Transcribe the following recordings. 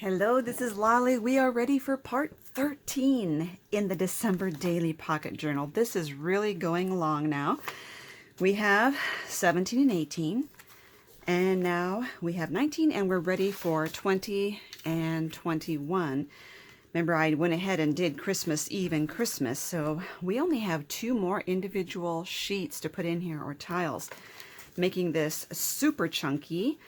Hello, this is Lolly. We are ready for part 13 in the December Daily Pocket Journal. This is really going along now. We have 17 and 18, and now we have 19, and we're ready for 20 and 21. Remember, I went ahead and did Christmas Eve and Christmas, so we only have 2 more individual sheets to put in here, or tiles, making this super chunky.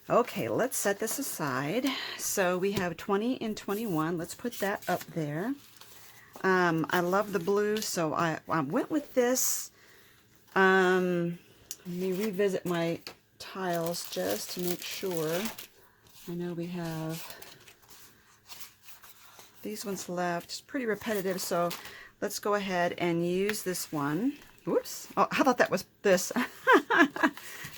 Okay, let's set this aside. So we have 20 and 21. Let's put that up there. I love the blue, so I went with this. Let me revisit my tiles just to make sure. I know we have these ones left. It's pretty repetitive, so let's go ahead and use this one. Whoops. Oh, how about that was this?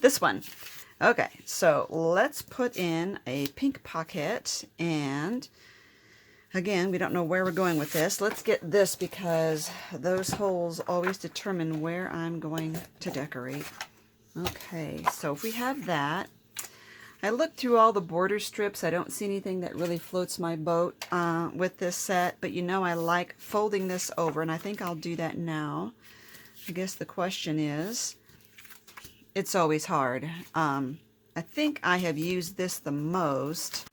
This one. Okay, so let's put in a pink pocket, and again, we don't know where we're going with this. Let's get this because those holes always determine where I'm going to decorate. Okay, so if we have that, I looked through all the border strips. I don't see anything that really floats my boat with this set, but you know I like folding this over, and I think I'll do that now. I guess the question is, it's always hard. I think I have used this the most.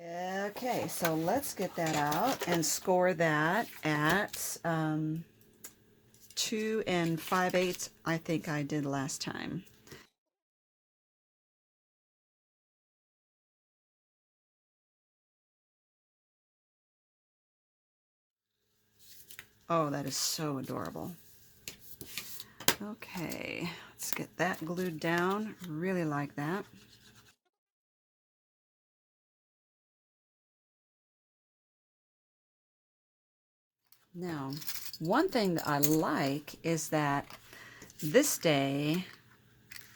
Okay, so let's get that out and score that at 2 5/8. I think I did last time. Oh, that is so adorable. Okay, let's get that glued down. Really like that. Now, one thing that I like is that this day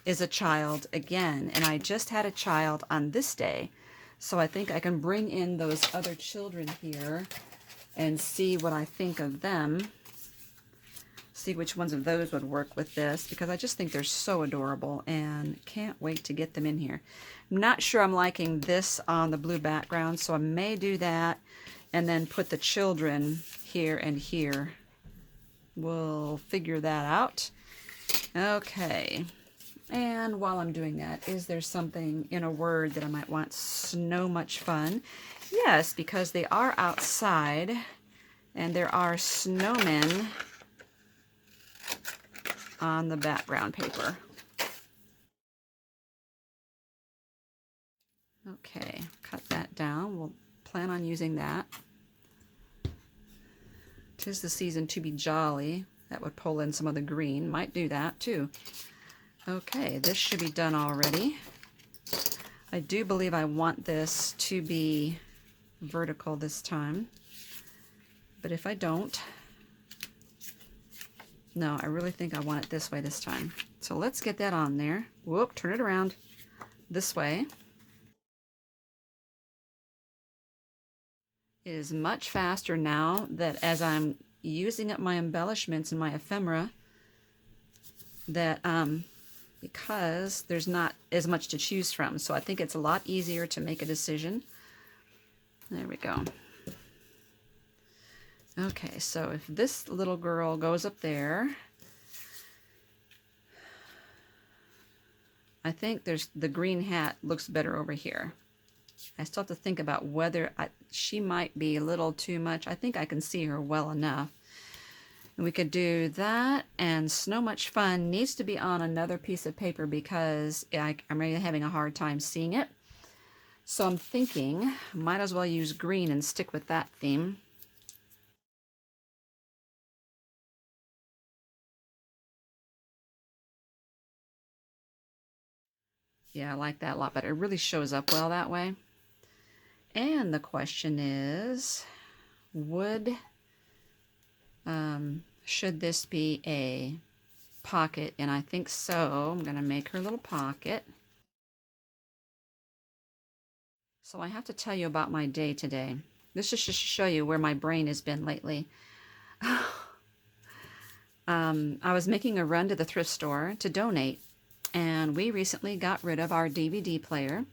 is a child again, and I just had a child on this day, so I think I can bring in those other children here and see what I think of them. See which ones of those would work with this, because I just think they're so adorable and can't wait to get them in here. I'm not sure I'm liking this on the blue background, so I may do that and then put the children here and here. We'll figure that out. Okay, and while I'm doing that, is there something in a word that I might want? Snow much fun. Yes, because they are outside and there are snowmen on the background paper. Okay, cut that down. We'll plan on using that. 'Tis the season to be jolly. That would pull in some of the green. Might do that too. Okay, this should be done already. I do believe I want this to be vertical this time. But if I don't, no, I really think I want it this way this time. So let's get that on there. Whoop, turn it around this way. It is much faster now that as I'm using up my embellishments and my ephemera, that because there's not as much to choose from. So I think it's a lot easier to make a decision. There we go. Okay, so if this little girl goes up there, I think the green hat looks better over here. I still have to think about whether she might be a little too much. I think I can see her well enough. And we could do that, and Snow Much Fun needs to be on another piece of paper because I'm really having a hard time seeing it. So I'm thinking, might as well use green and stick with that theme. Yeah, I like that a lot better. It really shows up well that way. And the question is, should this be a pocket? And I think so. I'm going to make her a little pocket. So I have to tell you about my day today. This is just to show you where my brain has been lately. I was making a run to the thrift store to donate. And we recently got rid of our DVD player,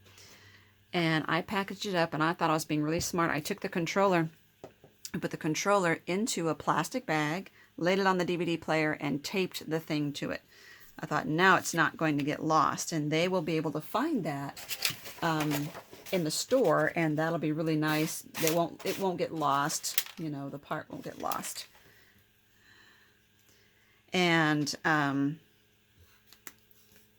and I packaged it up, and I thought I was being really smart. I took the controller and put the controller into a plastic bag, laid it on the DVD player, and taped the thing to it. I thought, now it's not going to get lost, and they will be able to find that in the store, and that'll be really nice. It won't get lost. You know, the part won't get lost. And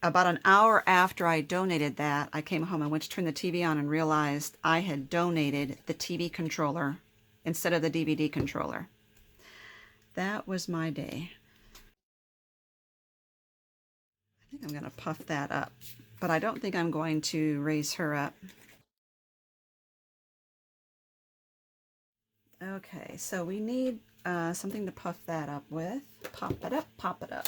about an hour after I donated that, I came home and went to turn the TV on and realized I had donated the TV controller instead of the DVD controller. That was my day. I think I'm going to puff that up, but I don't think I'm going to raise her up. Okay, so we need something to puff that up with. Pop it up, pop it up.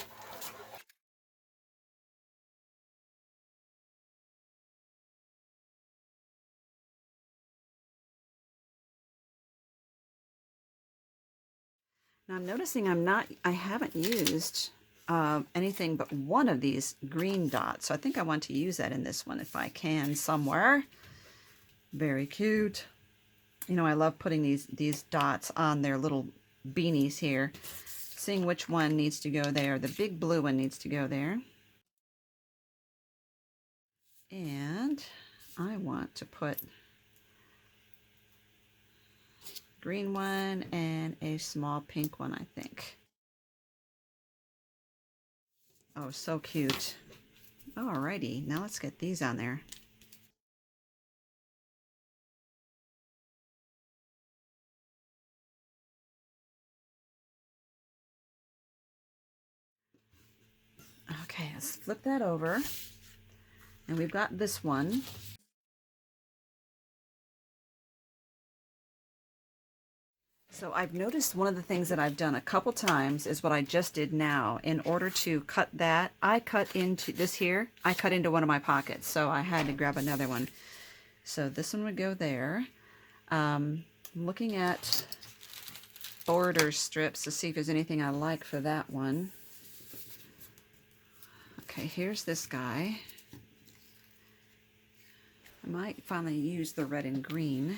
Now I'm noticing I haven't used anything but one of these green dots. So I think I want to use that in this one if I can somewhere. Very cute. You know, I love putting these dots on their little beanies here. Seeing which one needs to go there. The big blue one needs to go there. And I want to put green one and a small pink one, I think. Oh, so cute. Alrighty, now let's get these on there. Okay, let's flip that over. And we've got this one. So I've noticed one of the things that I've done a couple times is what I just did now. In order to cut that, I cut into this here. I cut into one of my pockets, so I had to grab another one. So this one would go there. Looking at border strips to see if there's anything I like for that one. Okay, here's this guy. I might finally use the red and green.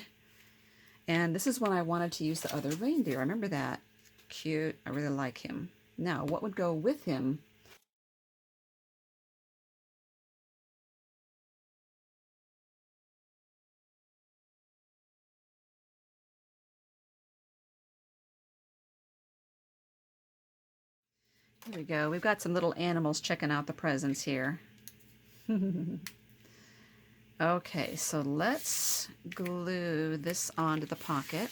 And this is when I wanted to use the other reindeer. I remember that. Cute. I really like him. Now, what would go with him? Here we go. We've got some little animals checking out the presents here. Okay, so let's glue this onto the pocket.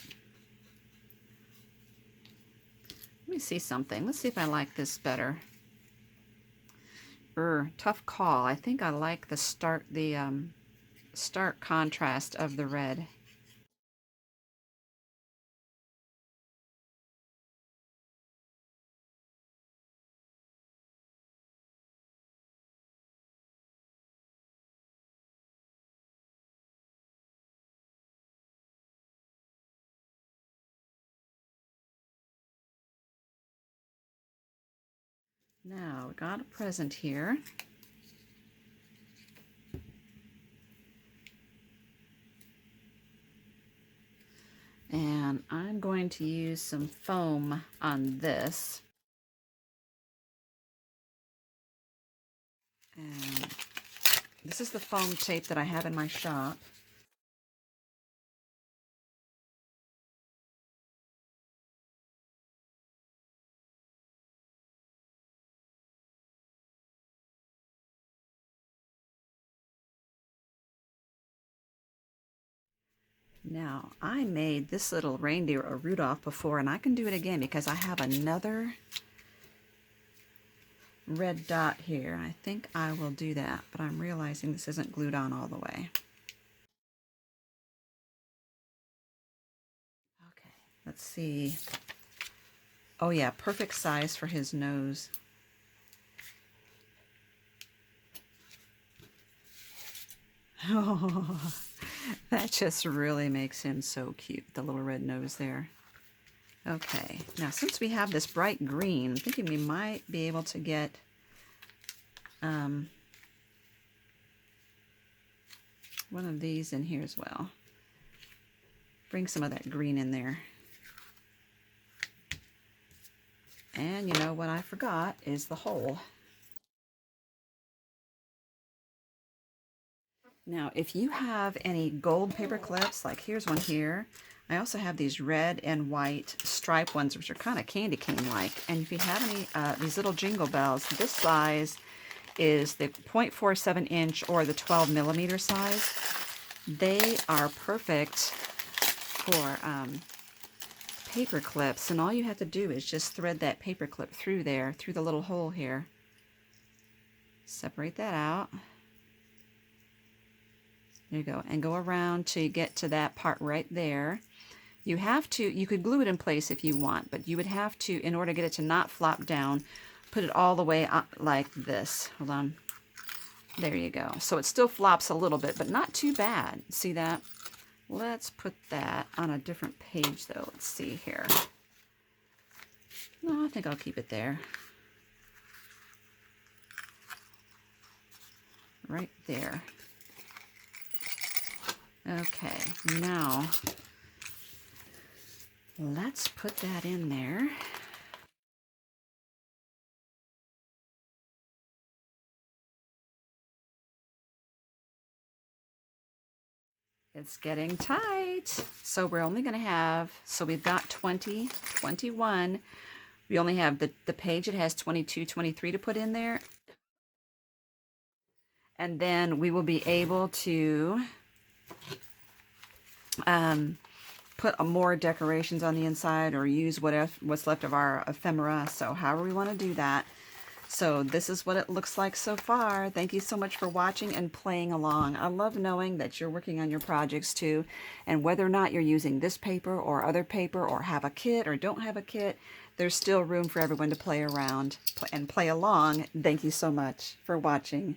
Let me see something. Let's see if I like this better. Tough call. I think I like the stark contrast of the red. Now, we got a present here. And I'm going to use some foam on this. And this is the foam tape that I have in my shop. Now, I made this little reindeer a Rudolph before, and I can do it again because I have another red dot here. I think I will do that, but I'm realizing this isn't glued on all the way. Okay, let's see. Oh yeah, perfect size for his nose. Oh, that just really makes him so cute, the little red nose there. Okay, now since we have this bright green, I'm thinking we might be able to get one of these in here as well. Bring some of that green in there. And you know what I forgot is the hole. Now, if you have any gold paper clips, like here's one here. I also have these red and white stripe ones, which are kind of candy cane-like. And if you have any, these little jingle bells, this size is the 0.47 inch or the 12 millimeter size. They are perfect for paper clips, and all you have to do is just thread that paper clip through there, through the little hole here. Separate that out. There you go, and go around till you get to that part right there. You have to, you could glue it in place if you want, but you would have to, in order to get it to not flop down, put it all the way up like this. Hold on. There you go. So it still flops a little bit, but not too bad. See that? Let's put that on a different page though. Let's see here. No, I think I'll keep it there. Right there. Okay, now let's put that in there. It's getting tight. So we're only going to have, so we've got 20, 21. We only have the page that has 22, 23 to put in there. And then we will be able to put more decorations on the inside or use what's left of our ephemera. So however we want to do that. So this is what it looks like so far. Thank you so much for watching and playing along. I love knowing that you're working on your projects too. And whether or not you're using this paper or other paper or have a kit or don't have a kit, there's still room for everyone to play around and play along. Thank you so much for watching.